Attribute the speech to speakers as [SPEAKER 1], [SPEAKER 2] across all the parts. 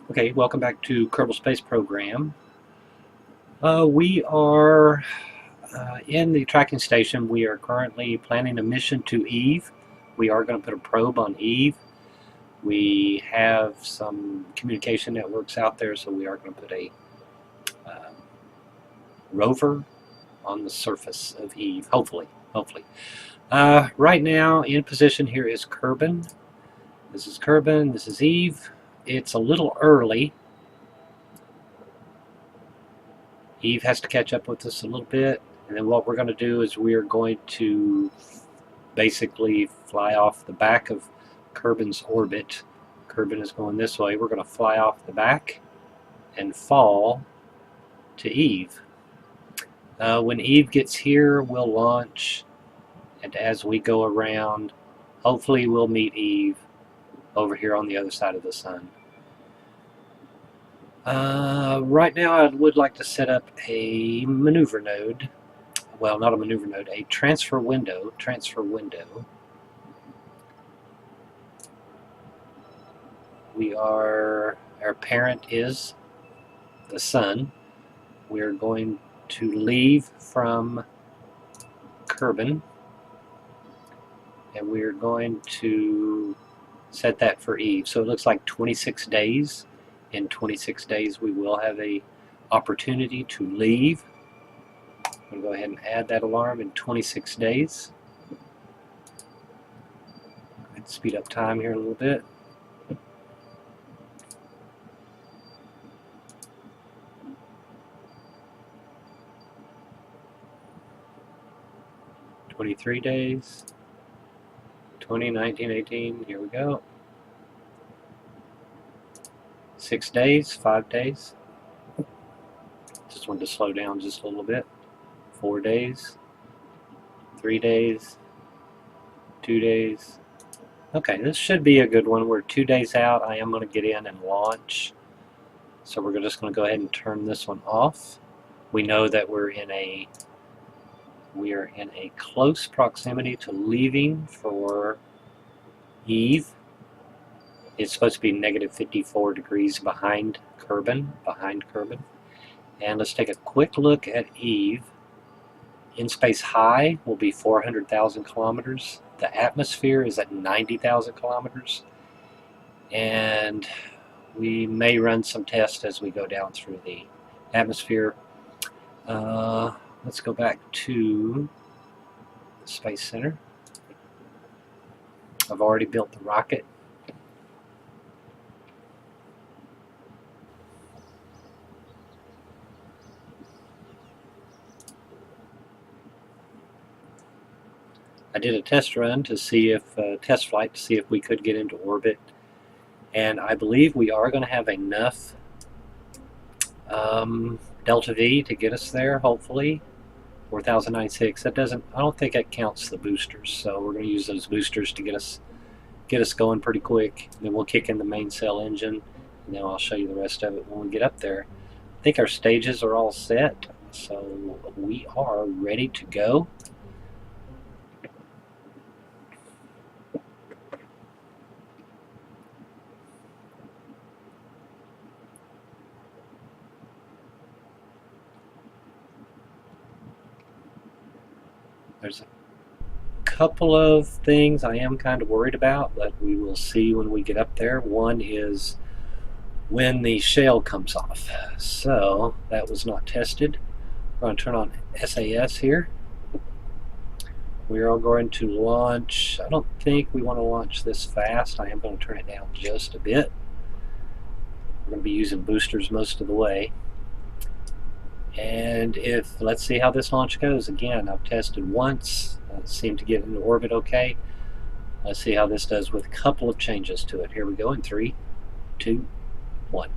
[SPEAKER 1] Okay, welcome back to Kerbal Space Program. We are in the tracking station. We are currently planning a mission to Eve. We are going to put a probe on Eve. We have some communication networks out there, so we are going to put a rover on the surface of Eve, hopefully. Right now, in position here is Kerbin. This is Kerbin, this is Eve. It's a little early. Eve has to catch up with us a little bit, and then what we're going to do is we are going to basically fly off the back of Kerbin's orbit. Kerbin is going this way. We're going to fly off the back and fall to Eve. When Eve gets here, we'll launch, and as we go around, hopefully we'll meet Eve over here on the other side of the sun. Right now I would like to set up a maneuver node. Well, not a maneuver node, a transfer window. Our parent is the sun. We're going to leave from Kerbin, and we're going to set that for Eve. So it looks like 26 days. In 26 days we will have a opportunity to leave. I'm going to go ahead and add that alarm in 26 days. Let's speed up time here a little bit. "23 days, 20, 19, 18, here we go. 6 days, 5 days. Just wanted to slow down just a little bit. 4 days, 3 days, 2 days. Okay, this should be a good one. We're 2 days out. I am going to get in and launch. So we're just going to go ahead and turn this one off. We know that we are in a close proximity to leaving for Eve. It's supposed to be negative 54 degrees behind Kerbin. And let's take a quick look at Eve. In space high will be 400,000 kilometers. The atmosphere is at 90,000 kilometers. And we may run some tests as we go down through the atmosphere. Let's go back to the Space Center. I've already built the rocket. I did a test run to see if test flight to see if we could get into orbit, and I believe we are going to have enough delta V to get us there. Hopefully, 4096. That doesn't. I don't think that counts the boosters. So we're going to use those boosters to get us going pretty quick. And then we'll kick in the main cell engine, and then I'll show you the rest of it when we get up there. I think our stages are all set, so we are ready to go. There's a couple of things I am kind of worried about, but we will see when we get up there. One is when the shell comes off. So that was not tested. We're going to turn on SAS here. We are going to launch. I don't think we want to launch this fast. I am going to turn it down just a bit. We're going to be using boosters most of the way. And let's see how this launch goes. Again, I've tested once, seemed to get into orbit okay. Let's see how this does with a couple of changes to it. Here we go in 3, 2, 1.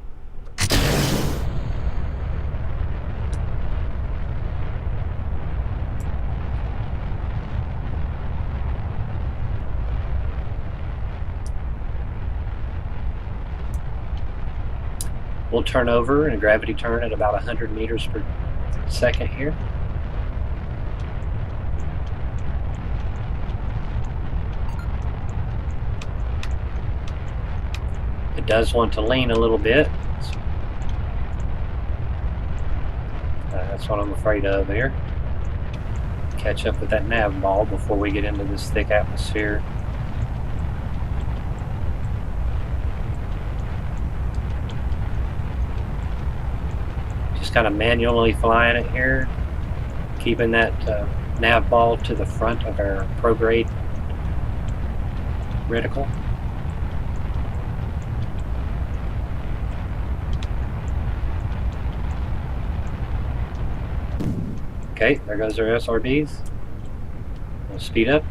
[SPEAKER 1] We'll turn over in a gravity turn at about 100 meters per second here. It does want to lean a little bit. That's what I'm afraid of here. Catch up with that nav ball before we get into this thick atmosphere. Just kind of manually flying it here, keeping that nav ball to the front of our prograde reticle. Okay, there goes our SRBs. We'll speed up.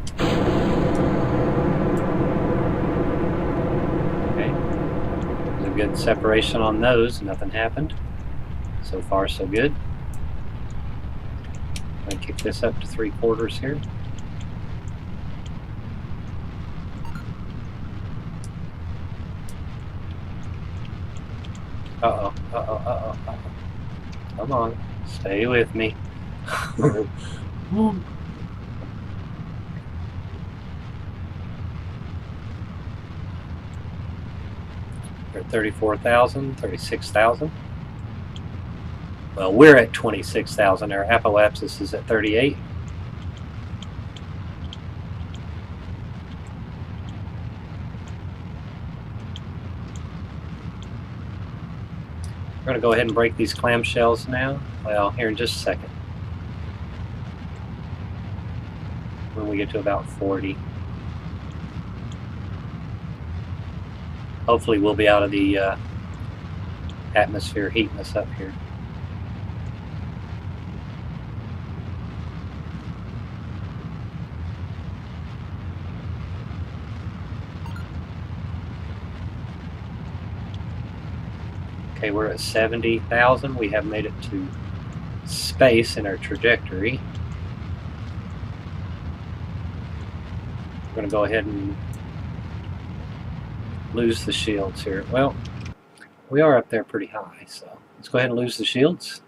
[SPEAKER 1] Okay, there's a good separation on those. Nothing happened. So far, so good. I'm going to kick this up to 3/4 here. Uh-oh, uh-oh, uh-oh, uh-oh. Come on, stay with me. We're at 34,000, 36,000. Well, we're at 26,000. Our apoapsis is at 38. We're going to go ahead and break these clamshells now. Well, here in just a second. When we get to about 40. Hopefully we'll be out of the atmosphere heating us up here. Okay, we're at 70,000. We have made it to space in our trajectory. We're going to go ahead and lose the shields here. Well, we are up there pretty high, so let's go ahead and lose the shields.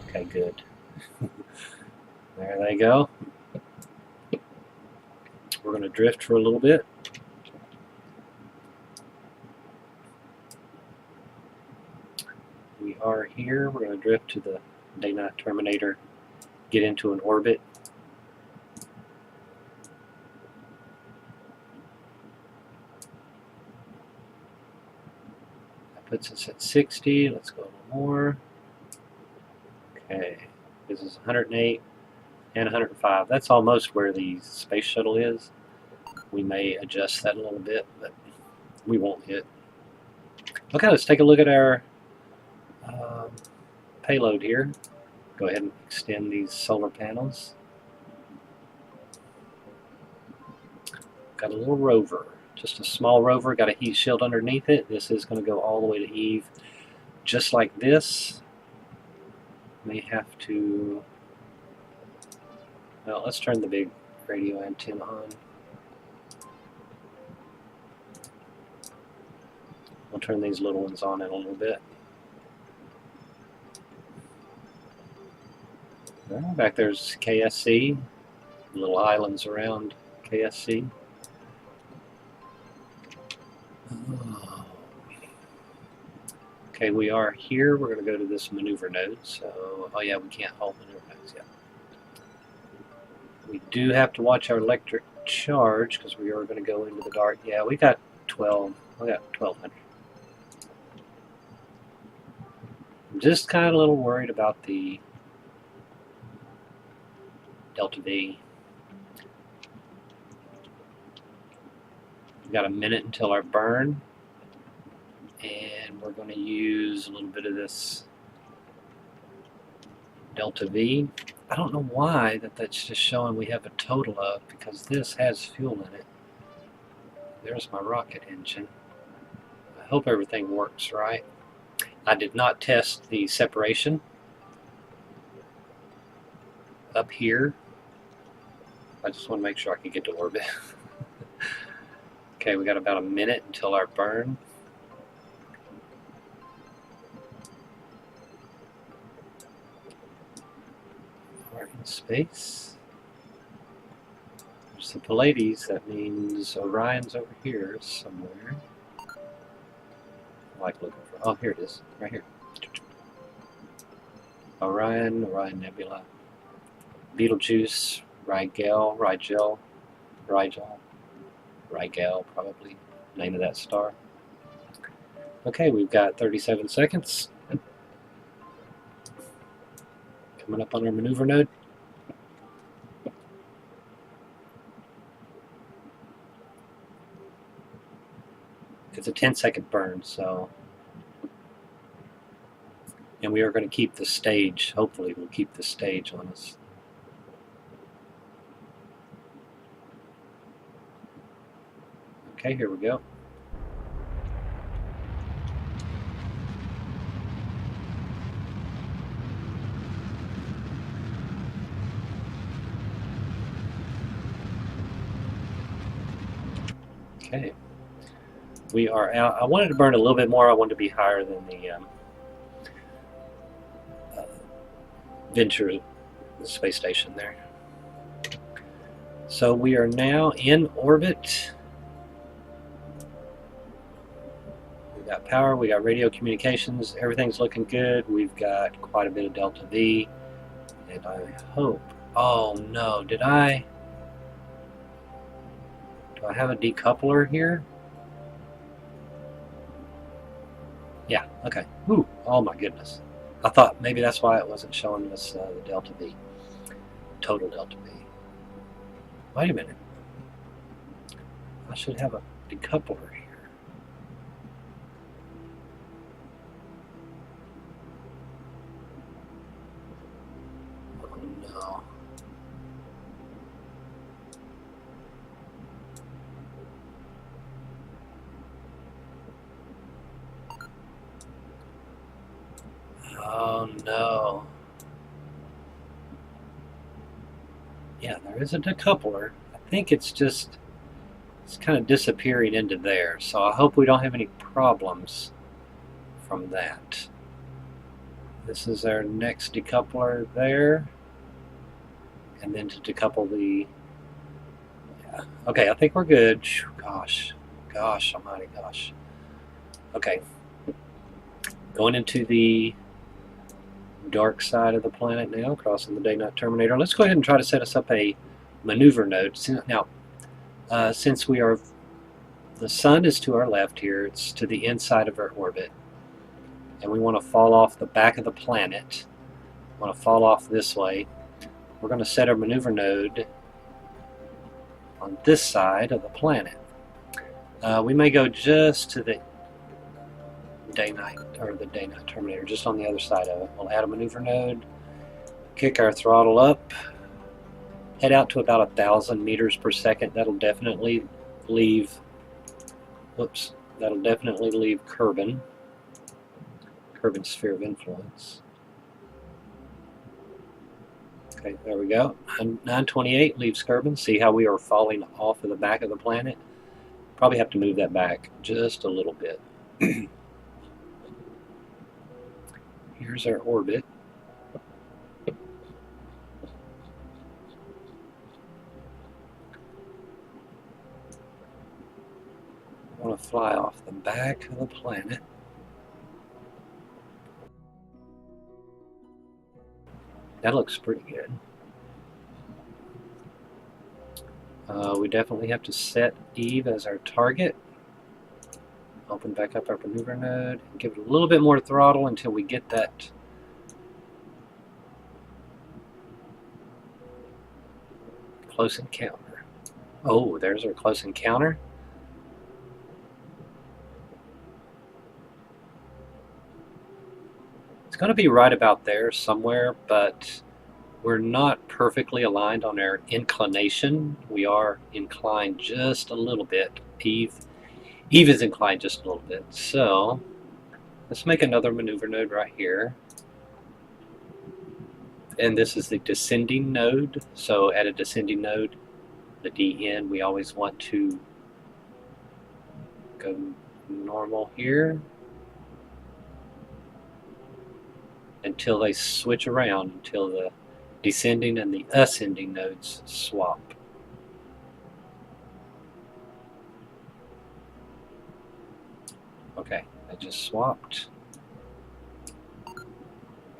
[SPEAKER 1] Okay, good. There they go. We're going to drift for a little bit. We are here. We're going to drift to the day-night terminator, get into an orbit. That puts us at 60. Let's go a little more. Okay, this is 108 and 105. That's almost where the space shuttle is. We may adjust that a little bit, but we won't hit. Okay, let's take a look at our payload here. Go ahead and extend these solar panels. Got a little rover, just a small rover, got a heat shield underneath it. This is going to go all the way to Eve, just like this. May have to, well, let's turn the big radio antenna on. We'll turn these little ones on in a little bit. Back there's KSC, little islands around KSC. Okay, we are here. We're going to go to this maneuver node. So, oh yeah, we can't hold maneuver nodes yet. We do have to watch our electric charge because we are going to go into the dark. Yeah, we got 12. We got 1,200. I'm just kind of a little worried about the Delta V. We've got a minute until our burn, and we're going to use a little bit of this Delta V. I don't know why that's just showing we have a total of, because this has fuel in it. There's my rocket engine. I hope everything works right. I did not test the separation up here. I just want to make sure I can get to orbit. Okay, we got about a minute until our burn. We're in space. There's There's the Pleiades. That means Orion's over here somewhere. I like looking for. Oh, here it is, right here. Orion, Orion Nebula, Betelgeuse, Rigel, probably name of that star. Okay, we've got 37 seconds. Coming up on our maneuver node. It's a 10-second burn, so. And we are going to keep the stage. Hopefully we'll keep the stage on us. Okay, here we go. Okay. We are out. I wanted to burn a little bit more. I wanted to be higher than the Venture, the space station there. So we are now in orbit. We got power, we got radio communications, everything's looking good. We've got quite a bit of Delta V, and I hope. Oh no, do I have a decoupler here? Yeah, okay. Ooh, oh my goodness. I thought maybe that's why it wasn't showing us the Delta V, total Delta V. Wait a minute. I should have a decoupler here. Oh no. Oh no. Yeah, there is a decoupler. I think it's kind of disappearing into there. So I hope we don't have any problems from that. This is our next decoupler there. And then to decouple the... Yeah. Okay, I think we're good. Gosh almighty, gosh. Okay. Going into the dark side of the planet now, crossing the day-night terminator. Let's go ahead and try to set us up a maneuver node. Now, since the sun is to our left here, it's to the inside of our orbit, and we want to fall off the back of the planet. We want to fall off this way. We're going to set our maneuver node on this side of the planet. We may go just to the day-night terminator, just on the other side of it. We'll add a maneuver node, kick our throttle up, head out to about 1,000 meters per second. That'll definitely leave Kerbin sphere of influence. Okay, there we go. 928 leaves Kerbin. See how we are falling off of the back of the planet? Probably have to move that back just a little bit. Here's our orbit. I want to fly off the back of the planet. That looks pretty good. We definitely have to set Eve as our target. Open back up our maneuver node and give it a little bit more throttle until we get that close encounter. Oh, there's our close encounter. It's going to be right about there somewhere, but we're not perfectly aligned on our inclination. We are inclined just a little bit. Eve is inclined just a little bit. So let's make another maneuver node right here. And this is the descending node. So at a descending node, the DN, we always want to go normal here until they switch around, until the descending and the ascending nodes swap. Okay, I just swapped.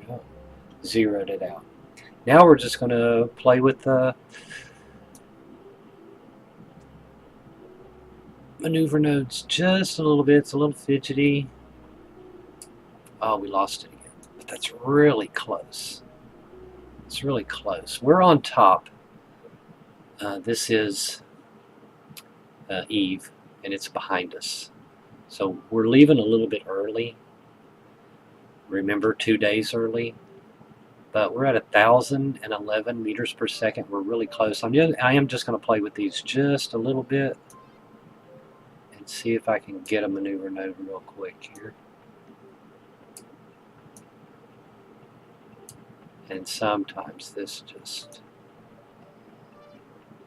[SPEAKER 1] Oh, zeroed it out. Now we're just going to play with the maneuver nodes just a little bit. It's a little fidgety. Oh, we lost it again. But that's really close. It's really close. We're on top. This is Eve, and it's behind us. So we're leaving a little bit early. Remember, 2 days early. But we're at 1,011 meters per second. We're really close. I am just going to play with these just a little bit and see if I can get a maneuver node real quick here. And sometimes this just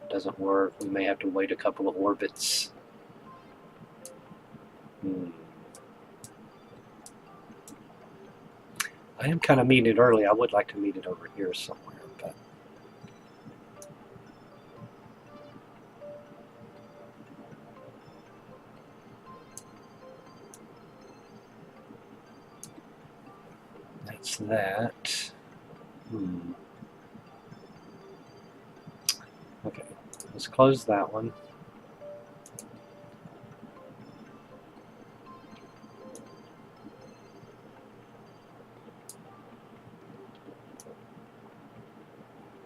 [SPEAKER 1] doesn't work. We may have to wait a couple of orbits. I am kind of meeting it early. I would like to meet it over here somewhere, but that's that. Okay, let's close that one.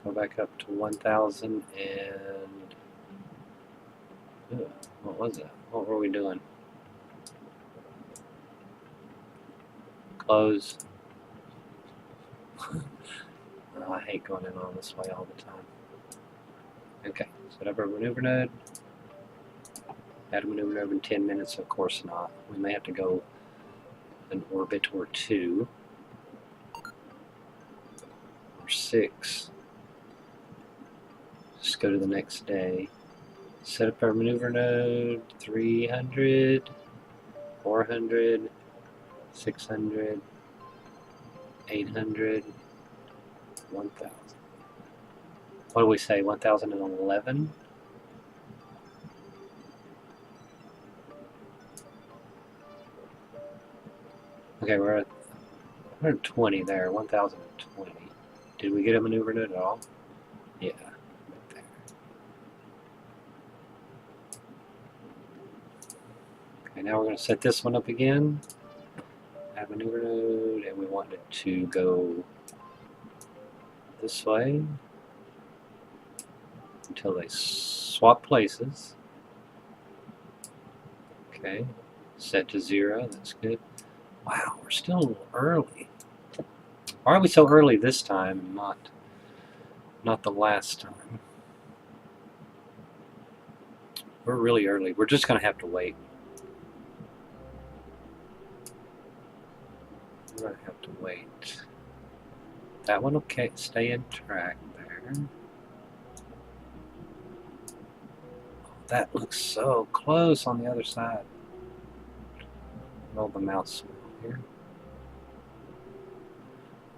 [SPEAKER 1] Go back up to 1,000 and... what was that? What were we doing? Close. Oh, I hate going in on this way all the time. Okay, set up our maneuver node. Add a maneuver node in 10 minutes? Of course not. We may have to go an orbit or 2. Or 6. Just go to the next day. Set up our maneuver node. 300, 400, 600, 800, 1,000. What do we say? 1,011? Okay, we're at 120 there. 1,020. Did we get a maneuver node at all? Yeah, right there. Okay, now we're going to set this one up again. Add maneuver node, and we want it to go this way until they swap places. Okay, set to 0. That's good. Wow, we're still a little early. Why are we so early this time and not the last time? We're really early. We're just going to have to wait. We're going to have to wait. That one will stay in track there. That looks so close on the other side. Roll the mouse wheel here.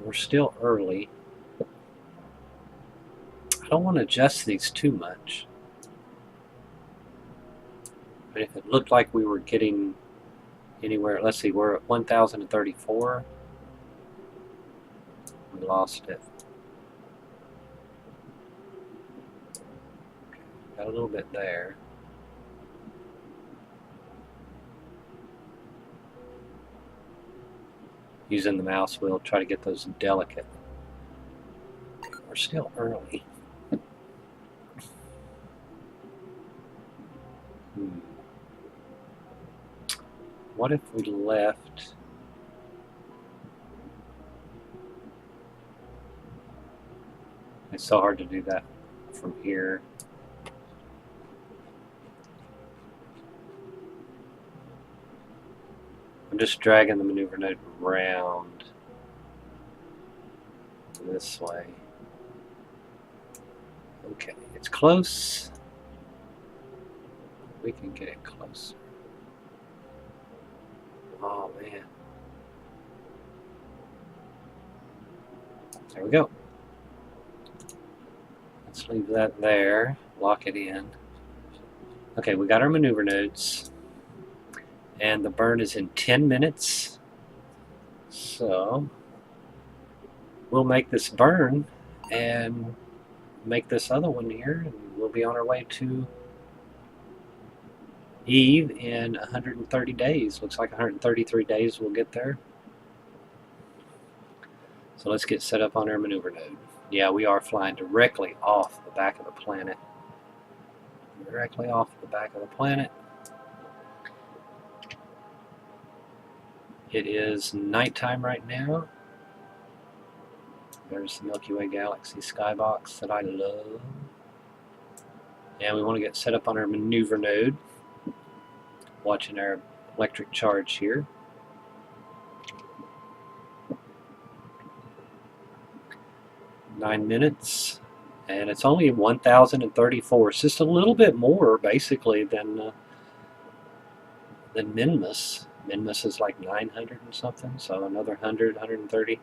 [SPEAKER 1] We're still early. I don't want to adjust these too much. But if it looked like we were getting anywhere, let's see, we're at 1,034. We lost it. Okay, got a little bit there. Using the mouse wheel, try to get those delicate. We're still early. What if we left? It's so hard to do that from here. I'm just dragging the maneuver node around this way. Okay, it's close. We can get it closer. Oh man. There we go. Let's leave that there. Lock it in. Okay, we got our maneuver nodes. And the burn is in 10 minutes. So we'll make this burn and make this other one here, and we'll be on our way to Eve in 130 days. Looks like 133 days we'll get there. So let's get set up on our maneuver node. Yeah, we are flying directly off the back of the planet. Directly off the back of the planet. It is nighttime right now. There's the Milky Way Galaxy skybox that I love. And we want to get set up on our maneuver node. Watching our electric charge here. Nine minutes. And it's only 1,034. It's just a little bit more, basically, than Minmus. Minmus is like 900 and something, so another 100, 130.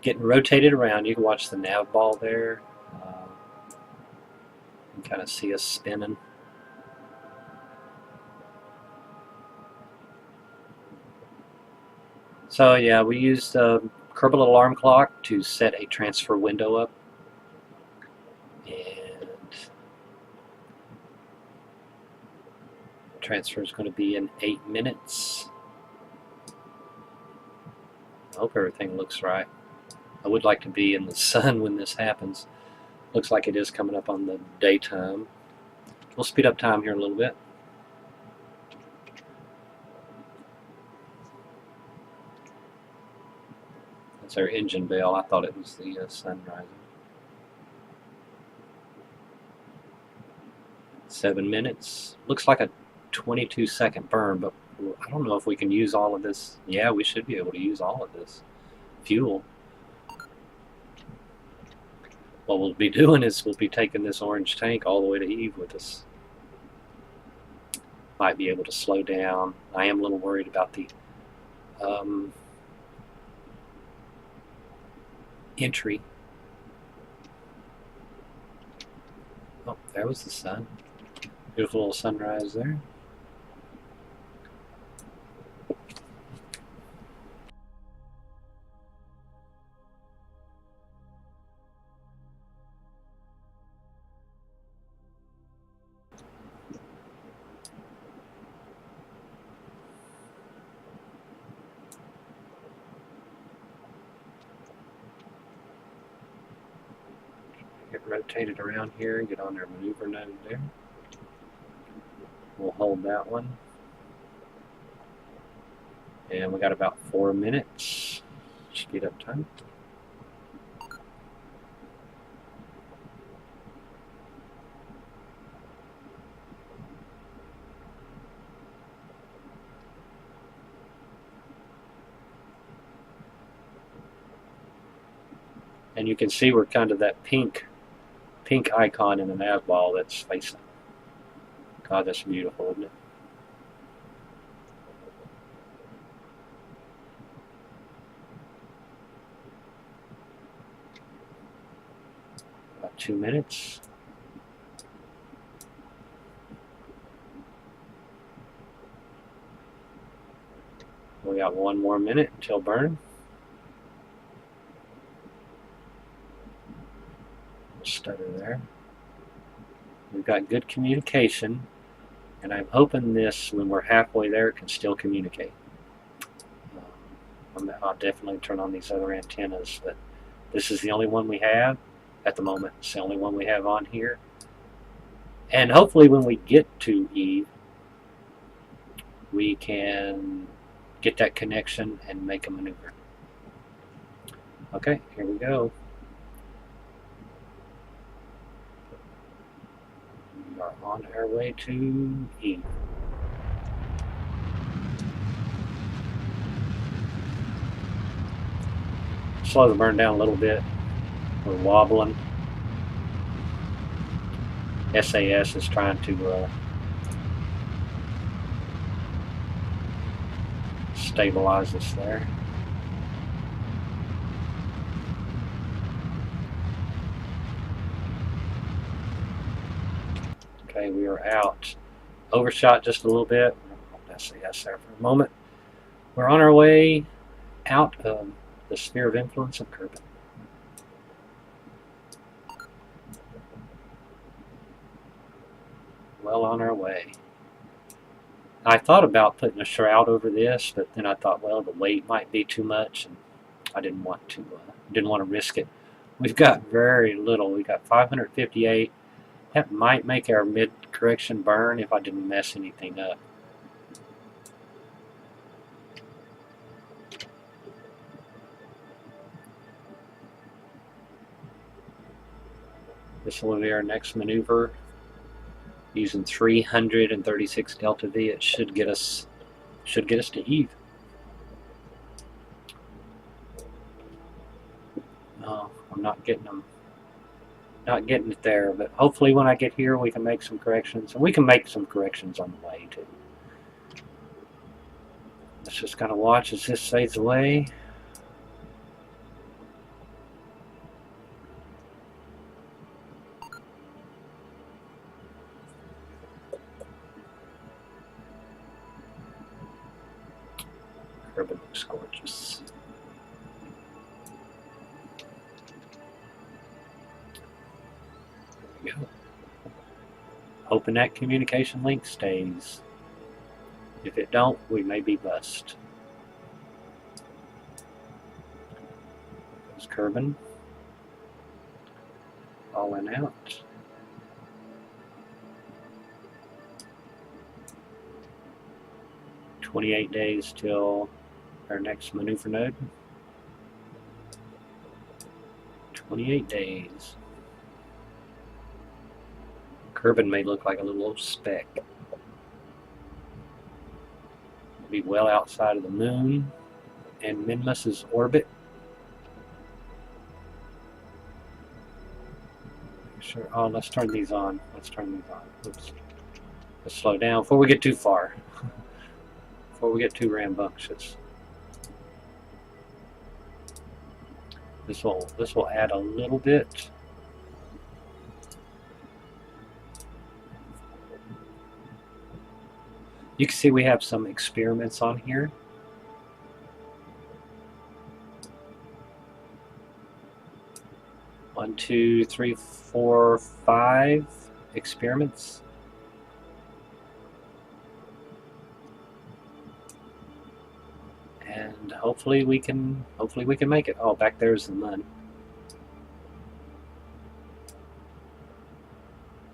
[SPEAKER 1] Getting rotated around. You can watch the nav ball there. You can kind of see us spinning. So yeah, we used Kerbal alarm clock to set a transfer window up, and the transfer is going to be in 8 minutes. I hope everything looks right. I would like to be in the sun when this happens. Looks like it is coming up on the daytime. We'll speed up time here a little bit. That's our engine bell. I thought it was the sun rising. 7 minutes. Looks like a 22-second burn, but I don't know if we can use all of this. Yeah, we should be able to use all of this fuel. What we'll be doing is we'll be taking this orange tank all the way to Eve with us. Might be able to slow down. I am a little worried about the entry. Oh, there was the sun. Beautiful little sunrise there. Get rotated around here, get on our maneuver node there. We'll hold that one. And we got about 4 minutes. Speed up time. And you can see we're kind of that pink icon in the nav ball that's facing. God, that's beautiful, isn't it? About 2 minutes. We got 1 more minute until burn. Stutter there. We've got good communication, and I'm hoping this, when we're halfway there, can still communicate. I'll definitely turn on these other antennas, but this is the only one we have at the moment. It's the only one we have on here. And hopefully when we get to Eve, we can get that connection and make a maneuver. Okay, here we go. We are on our way to Eve. Slow the burn down a little bit. We're wobbling. SAS is trying to stabilize us there. Okay, we are out. Overshot just a little bit. That's the yes there for a moment. We're on our way out of the sphere of influence of Kerbin. Well on our way. I thought about putting a shroud over this, but then I thought, well, the weight might be too much, and I didn't want to risk it. We've got very little. We got 558. That might make our mid correction burn if I didn't mess anything up. This will be our next maneuver. Using 336 delta V, it should get us to Eve. Oh, I'm not getting them. Not getting it there, but hopefully when I get here we can make some corrections, and we can make some corrections on the way too. Let's just kind of watch as this fades away. Kerbin looks gorgeous. There we go. Hoping that communication link stays. If it don't, we may be bust. There's Kerbin. All in out. "28 days till our next maneuver node." 28 days. Kerbin may look like a little old speck. It'll be well outside of the moon and Minmus's orbit. Sure. Oh, let's turn these on. Oops. Let's slow down before we get too far. Before we get too rambunctious. This will add a little bit. You can see we have some experiments on here. One, two, three, four, 5 experiments. And hopefully we can make it. Oh, back there's the moon.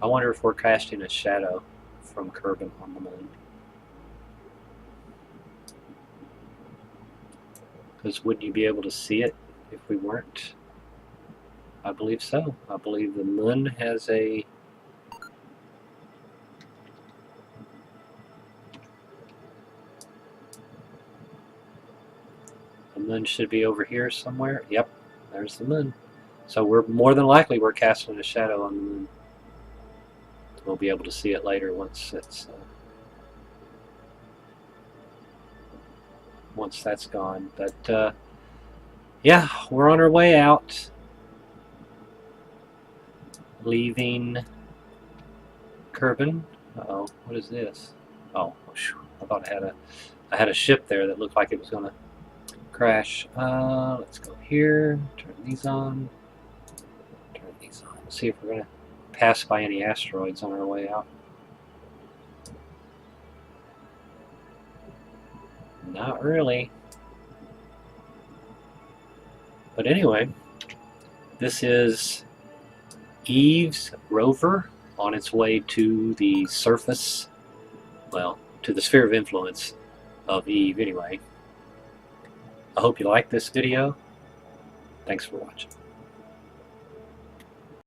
[SPEAKER 1] I wonder if we're casting a shadow from Kerbin on the moon. Because wouldn't you be able to see it if we weren't? I believe so. I believe the moon has a... The moon should be over here somewhere. Yep, there's the moon. So we're more than likely we're casting a shadow on the moon. We'll be able to see it later once it's... once that's gone. But yeah, we're on our way out, leaving Kerbin. Uh-oh, what is this? Oh, I thought I had a ship there that looked like it was gonna crash. Let's go here, turn these on, see if we're gonna pass by any asteroids on our way out. Not really. But anyway, this is Eve's rover on its way to the surface, well, to the sphere of influence of Eve anyway. I hope you liked this video. Thanks for watching.